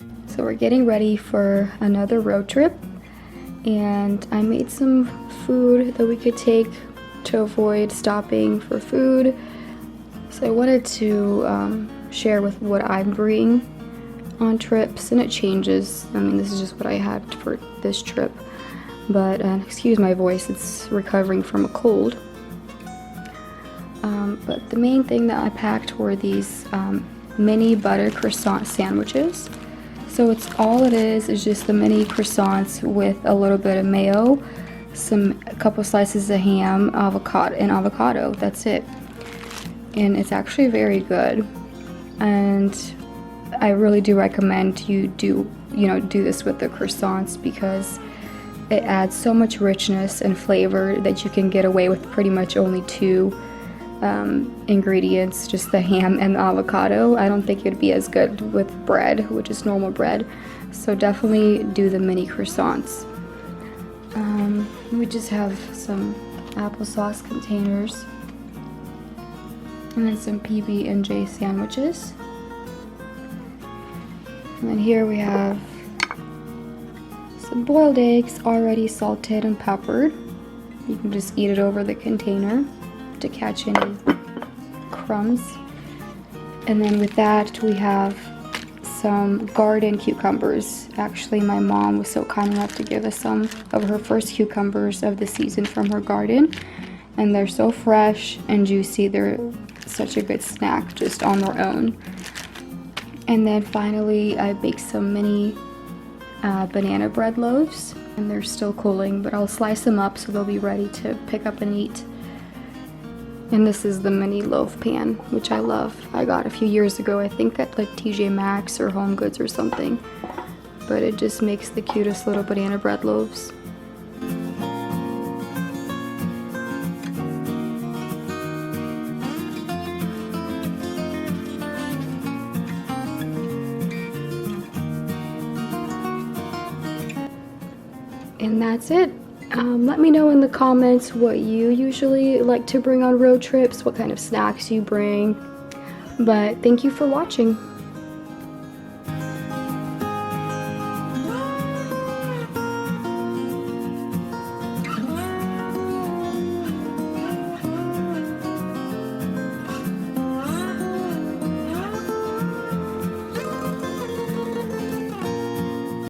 So we're getting ready for another road trip, and I made some food that we could take to avoid stopping for food. So I wanted to share with what I'm bringing on trips, and it changes. I mean, this is just what I had for this trip, but excuse my voice, it's recovering from a cold. But the main thing that I packed were these mini butter croissant sandwiches. So all it is just the mini croissants with a little bit of mayo, a couple slices of ham, avocado. That's it. And it's actually very good. And I really do recommend you do this with the croissants, because it adds so much richness and flavor that you can get away with pretty much only two ingredients, just the ham and the avocado. I don't think it'd be as good with bread, which is normal bread. So definitely do the mini croissants. We just have some applesauce containers, and then some PB&J sandwiches. And then here we have some boiled eggs already salted and peppered. You can just eat it over the container to catch any crumbs. And then with that we have some garden cucumbers. Actually, my mom was so kind enough to give us some of her first cucumbers of the season from her garden, and they're so fresh and juicy. They're such a good snack just on their own. And then finally I baked some mini banana bread loaves, and they're still cooling, but I'll slice them up so they'll be ready to pick up and eat. And this is the mini loaf pan, which I love. I got a few years ago, I think at like TJ Maxx or Home Goods or something. But it just makes the cutest little banana bread loaves. And that's it. Let me know in the comments what you usually like to bring on road trips, what kind of snacks you bring. But thank you for watching.